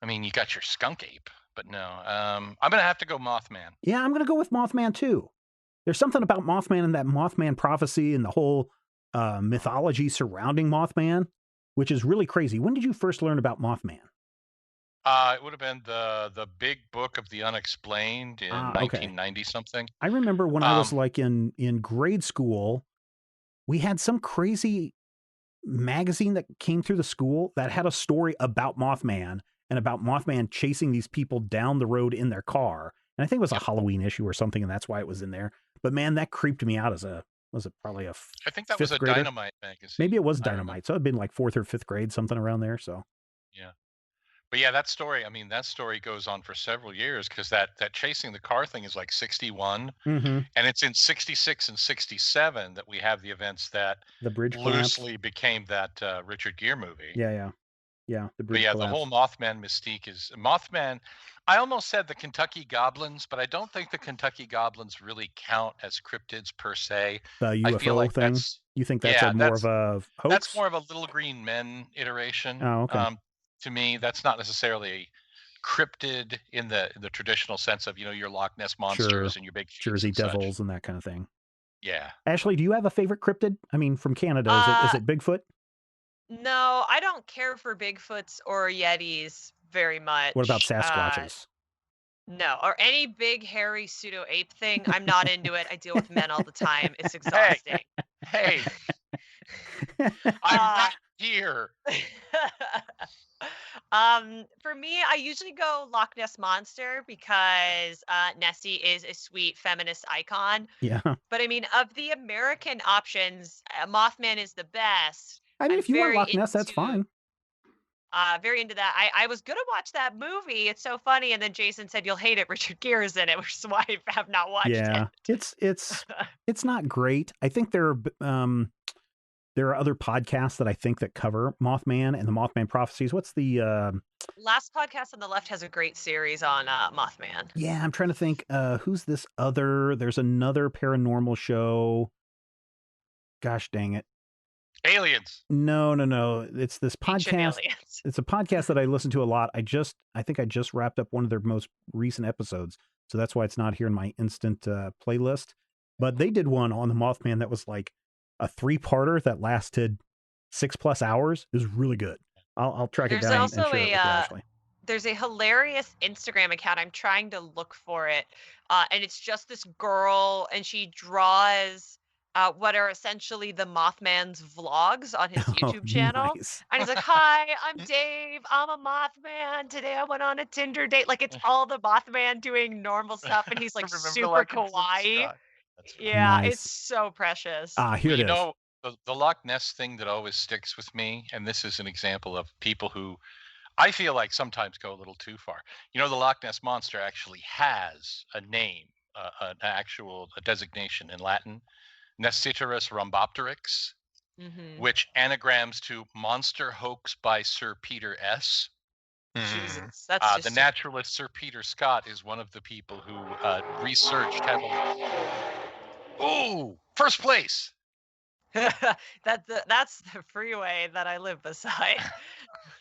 I mean, you got your skunk ape, but no. I'm gonna have to go Mothman. Yeah, I'm going to go with Mothman too. There's something about Mothman and that Mothman prophecy and the whole mythology surrounding Mothman, which is really crazy. When did you first learn about Mothman? It would have been the Big Book of the Unexplained in Okay. 1990 something. I remember when I was like in grade school, we had some crazy magazine that came through the school that had a story about Mothman and about Mothman chasing these people down the road in their car. And I think it was a Halloween issue or something, and that's why it was in there. But man, that creeped me out as probably a I think that fifth was a grader? Dynamite magazine. Maybe it was I remember. Dynamite. So it'd been like 4th or 5th grade, something around there. So Yeah. But yeah, that story, I mean, that story goes on for several years because that chasing the car thing is like 61. Mhm. And it's in 66 and 67 that we have the events that the bridge collapse. loosely became that Richard Gere movie. Yeah. The But bridge yeah, collapse. the whole Mothman mystique is Mothman. I almost said the Kentucky Goblins, but I don't think the Kentucky Goblins really count as cryptids per se. The I feel UFO like thing. You think that's more of a hoax? That's more of a Little Green Men iteration. Oh, okay. To me, that's not necessarily a cryptid in the traditional sense of your Loch Ness monsters and your big Jersey Devils and that kind of thing. Yeah. Ashley, do you have a favorite cryptid? I mean, from Canada, is it Bigfoot? No, I don't care for Bigfoots or Yetis very much. What about Sasquatches? No, or any big hairy pseudo ape thing. I'm not into it. I deal with men all the time. It's exhausting. Hey, I'm right here. For me, I usually go Loch Ness Monster because Nessie is a sweet feminist icon. Yeah. But I mean, of the American options, Mothman is the best. I mean, I'm if you want very Loch Ness, that's fine. Very into that. I was gonna watch that movie. It's so funny, and then Jason said you'll hate it. Richard Gere is in it, which is why I have not watched Yeah, it. it's not great. I think there are other podcasts that I think that cover Mothman and the Mothman prophecies. What's the Last Podcast on the Left has a great series on Mothman. Yeah, I'm trying to think. Who's this other? There's another paranormal show. Gosh dang it. Aliens. No. It's this podcast. It's a podcast that I listen to a lot. I think I just wrapped up one of their most recent episodes. So that's why it's not here in my instant playlist. But they did one on the Mothman that was like a 3-parter that lasted 6+ hours. It was really good. I'll track it down and share it with you, Ashley. There's a hilarious Instagram account. I'm trying to look for it. And it's just this girl, and she draws what are essentially the Mothman's vlogs on his YouTube channel. Nice. And he's like, hi, I'm Dave. I'm a Mothman. Today I went on a Tinder date. Like, it's all the Mothman doing normal stuff. And he's like super kawaii. Yeah, Nice. it's so precious. Here it is. The Loch Ness thing that always sticks with me, and this is an example of people who I feel like sometimes go a little too far. The Loch Ness Monster actually has a name, an actual designation in Latin. Nesciturus rhombopteryx, which anagrams to Monster Hoax by Sir Peter S. Jesus, that's the naturalist Sir Peter Scott is one of the people who researched heavily. Oh, first place! That's the freeway that I live beside.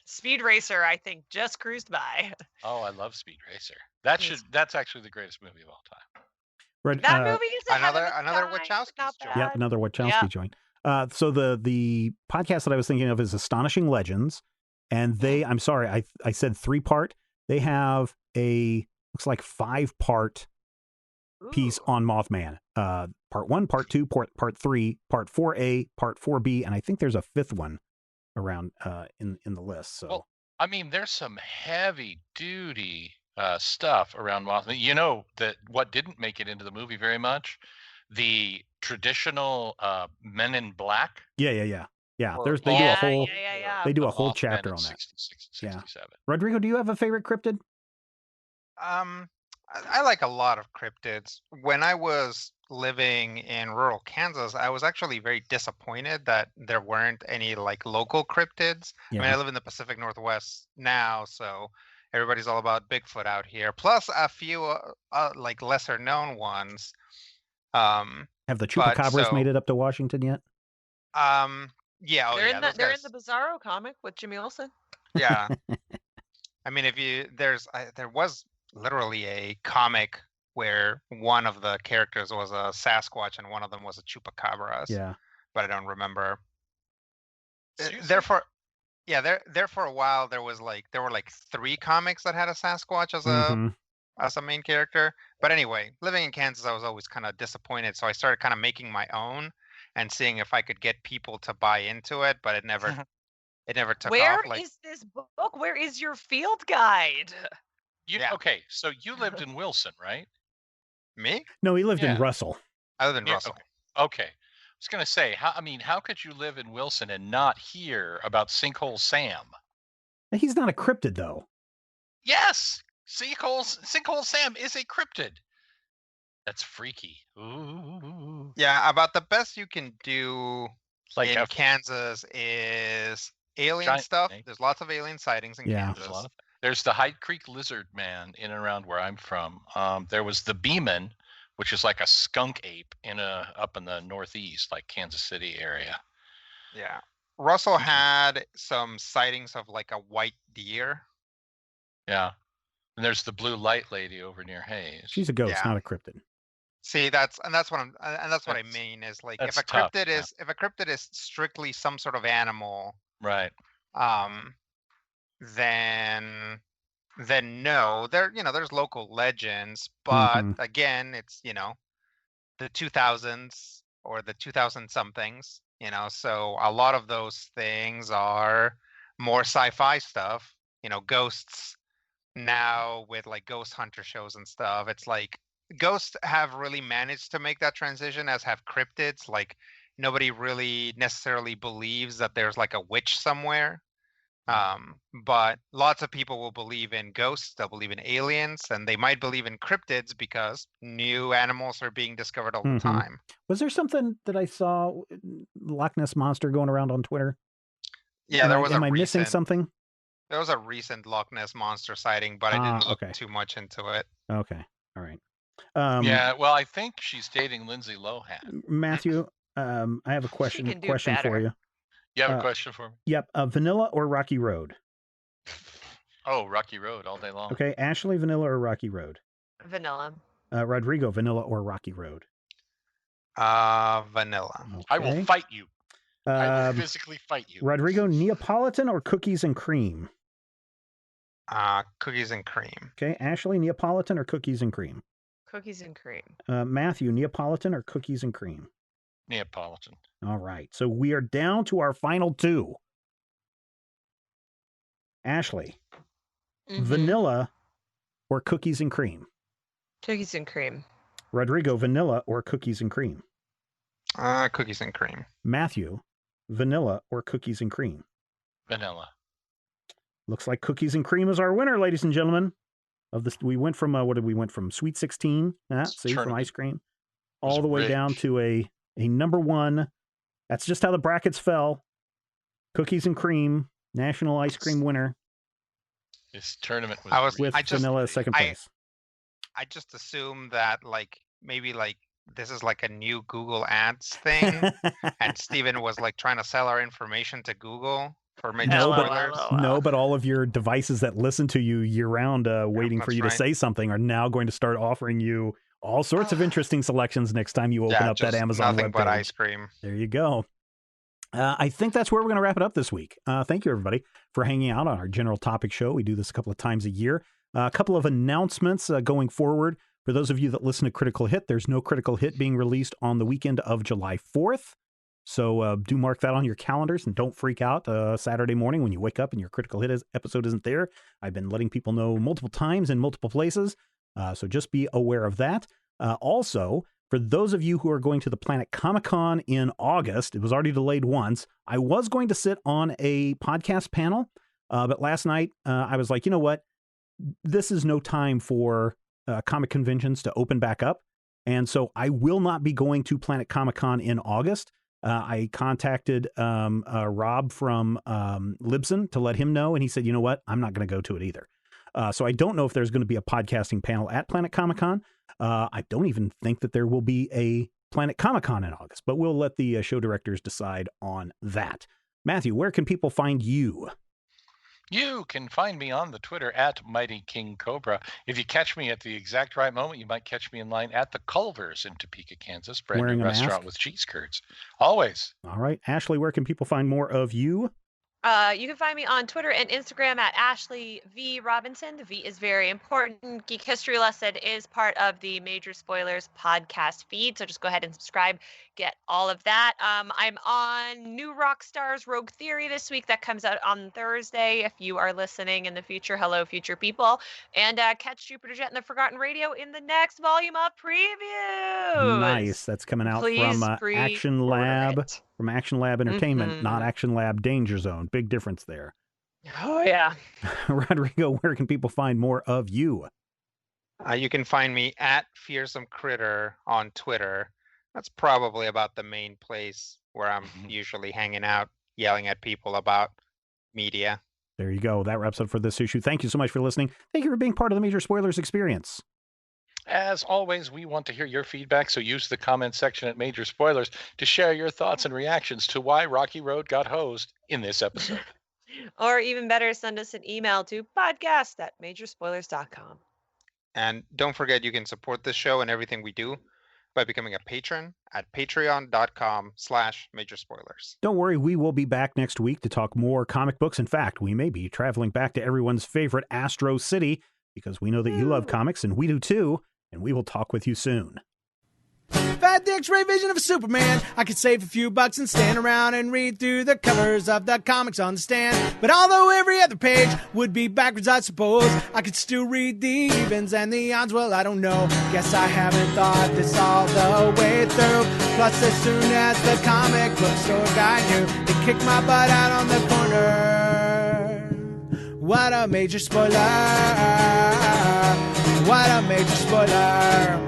Speed Racer, I think, just cruised by. Oh, I love Speed Racer. That's actually the greatest movie of all time. Right, that movie is another Wachowski's joint. Yep, another Wachowski joint. So the podcast that I was thinking of is Astonishing Legends, and I'm sorry, I said 3-part. They have looks like 5-part piece on Mothman. Part 1, Part 2, Part 3, Part 4A, Part 4B, and I think there's a 5th one around in the list. So, well, I mean, there's some heavy duty stuff around Mothman. That what didn't make it into the movie very much, the traditional Men in Black. Yeah. They do a whole chapter on that. 66 and 67. Rodrigo, do you have a favorite cryptid? I like a lot of cryptids. When I was living in rural Kansas, I was actually very disappointed that there weren't any like local cryptids. Yeah. I mean, I live in the Pacific Northwest now, so everybody's all about Bigfoot out here. Plus a few like lesser known ones. Have the chupacabras made it up to Washington yet? Yeah, they're in the Bizarro comic with Jimmy Olsen. Yeah. I mean, there was literally a comic where one of the characters was a Sasquatch and one of them was a Chupacabra. Yeah. But I don't remember. Seriously? Therefore, yeah, there for a while there were like 3 comics that had a Sasquatch as a main character. But anyway, living in Kansas, I was always kind of disappointed, so I started kind of making my own and seeing if I could get people to buy into it, but it never took Where off. Like, is this book? Where is your field guide? Yeah. Okay, so you lived in Wilson, right? me? No, he lived in Yeah. Russell. I live in Yeah, Russell. Okay. I was going to say, how could you live in Wilson and not hear about Sinkhole Sam? He's not a cryptid, though. Yes, Sinkhole Sam is a cryptid. That's freaky. Ooh. Yeah, about the best you can do Like in a Kansas is alien giant stuff. snake. There's lots of alien sightings in Yeah. Kansas. There's a lot of There's the Hyde Creek Lizard Man in and around where I'm from. There was the Beeman, which is like a skunk ape up in the northeast, like Kansas City area. Yeah. Russell had some sightings of like a white deer. Yeah. And there's the Blue Light Lady over near Hayes. She's a ghost, Yeah. not a cryptid. See, that's what I That's- mean is like if that's a tough, cryptid yeah. is strictly some sort of animal, Right. then no, there's local legends, but Mhm. again, it's the 2000s or the 2000 somethings, so a lot of those things are more sci-fi stuff, ghosts now with like ghost hunter shows and stuff. It's like ghosts have really managed to make that transition, as have cryptids. Like nobody really necessarily believes that there's like a witch somewhere. But lots of people will believe in ghosts, they'll believe in aliens, and they might believe in cryptids because new animals are being discovered all the Mhm. time. Was there something that I saw, Loch Ness Monster, going around on Twitter? Yeah, Am there I- was Am a I missing recent, something? there was a recent Loch Ness monster sighting, but I didn't look Okay. too much into it. Okay. All right. Yeah, well, I think she's dating Lindsay Lohan. Matthew, I have a question can do for better. you. You have Uh, a question for me? Yep. Vanilla or Rocky Road? Oh, Rocky Road all day long. Okay. Ashley, vanilla or Rocky Road? Vanilla. Rodrigo, vanilla or Rocky Road? Vanilla. I will Okay. fight you. I will Um, physically fight you. Rodrigo, Neapolitan or cookies and cream? Cookies and cream. Okay. Ashley, Neapolitan or cookies and cream? Cookies and cream. Matthew, Neapolitan or cookies and cream? Neapolitan. All right. So we are down to our final 2. Ashley, Mhm. vanilla or cookies and cream? Cookies and cream. Rodrigo, vanilla or cookies and cream? Cookies and cream. Matthew, vanilla or cookies and cream? Vanilla. Looks like cookies and cream is our winner, ladies and gentlemen. Of this, we went from what did we went from Sweet 16? See, from Tournament. ice cream, was all the way down rigged. to a number 1. That's just how the brackets fell. Cookies and cream, national ice cream winner This tournament was. I was- rigged. with I just- vanilla second place. I just assume that like maybe like this is like a new Google Ads thing, and Steven was like trying to sell our information to Google for major No, but- spoilers. No, but all of your devices that listen to you year round, waiting for that's you to right. say something, are now going to start offering you all sorts of interesting selections next time you open Yeah, up that just Amazon nothing webpage. but ice cream. There you go. I think that's where we're going to wrap it up this week. Thank you, everybody, for hanging out on our general topic show. We do this a couple of times a year. A couple of announcements going forward. For those of you that listen to Critical Hit, there's no Critical Hit being released on the weekend of July 4th. So do mark that on your calendars and don't freak out Saturday morning when you wake up and your Critical Hit episode isn't there. I've been letting people know multiple times in multiple places. So just be aware of that. Also, for those of you who are going to the Planet Comic-Con in August, it was already delayed once. I was going to sit on a podcast panel, but last night I was like, you know what? This is no time for comic conventions to open back up. And so I will not be going to Planet Comic-Con in August. I contacted Rob from Libsyn to let him know, and he said, you know what? I'm not going to go to it either. So I don't know if there's going to be a podcasting panel at Planet Comic-Con. I don't even think that there will be a Planet Comic-Con in August, but we'll let the show directors decide on that. Matthew, where can people find you? You can find me on the Twitter at Mighty King Cobra. If you catch me at the exact right moment, you might catch me in line at the Culver's in Topeka, Kansas, brand Wearing new a restaurant mask? with cheese curds. Always. All right. Ashley, where can people find more of you? You can find me on Twitter and Instagram at Ashley V Robinson. The V is very important. Geek History Lesson is part of the Major Spoilers podcast feed, so just go ahead and subscribe. Get all of that. I'm on New Rockstars Rogue Theory this week. That comes out on Thursday. If you are listening in the future, hello, future people. And catch Jupiter Jet and the Forgotten Radio in the next volume of previews. Nice. That's coming out Please from Action pre-order Lab. it. From Action Lab Entertainment, not Mhm. Action Lab Danger Zone. Big difference there. Oh, yeah. Rodrigo, where can people find more of you? You can find me at Fearsome Critter on Twitter. That's probably about the main place where I'm usually hanging out, yelling at people about media. There you go. That wraps up for this issue. Thank you so much for listening. Thank you for being part of the Major Spoilers experience. As always, we want to hear your feedback, so use the comment section at Major Spoilers to share your thoughts and reactions to why Rocky Road got hosed in this episode. Or even better, send us an email to podcast@majorspoilers.com. And don't forget, you can support this show and everything we do by becoming a patron at patreon.com/Major Spoilers. Don't worry, we will be back next week to talk more comic books. In fact, we may be traveling back to everyone's favorite Astro City because we know that you love comics and we do too, and we will talk with you soon. If I had the X-ray vision of a Superman, I could save a few bucks and stand around and read through the covers of the comics on the stand. But although every other page would be backwards, I suppose I could still read the evens and the odds. Well, I don't know. Guess I haven't thought this all the way through. Plus, as soon as the comic book store guy knew, they kicked my butt out on the corner. What a major spoiler! What a major spoiler!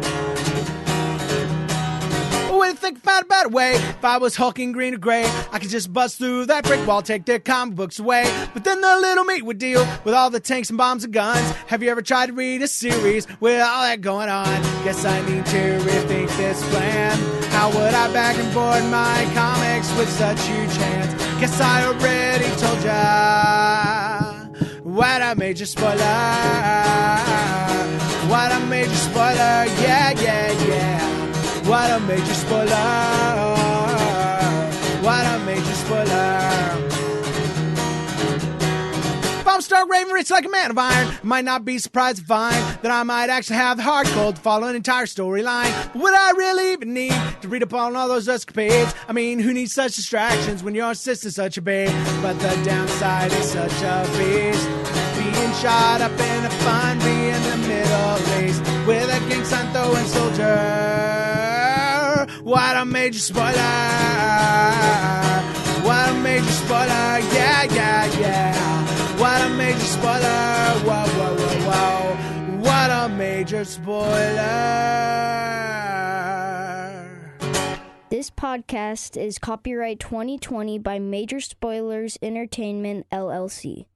What do you think about a better way? If I was hulking green or gray, I could just bust through that brick wall, take their comic books away. But then the little meat would deal with all the tanks and bombs and guns. Have you ever tried to read a series with all that going on? Guess I need to rethink this plan. How would I back and board my comics with such huge hands? Guess I already told ya. What a major spoiler. What a major spoiler. Yeah, yeah, yeah. What a major spoiler. What a major spoiler. If I'm stark raving rich like a man of iron, I might not be surprised to find that I might actually have the hard cold to follow an entire storyline. But would I really even need to read up on all those escapades? I mean, who needs such distractions when your sister's such a babe? But the downside is such a beast, being shot up in a funny in the Middle East with a gang sign throwing soldier. What a major spoiler. What a major spoiler. Yeah, yeah, yeah. What a major spoiler. Whoa, whoa, whoa, whoa. What a major spoiler. This podcast is copyright 2020 by Major Spoilers Entertainment, LLC.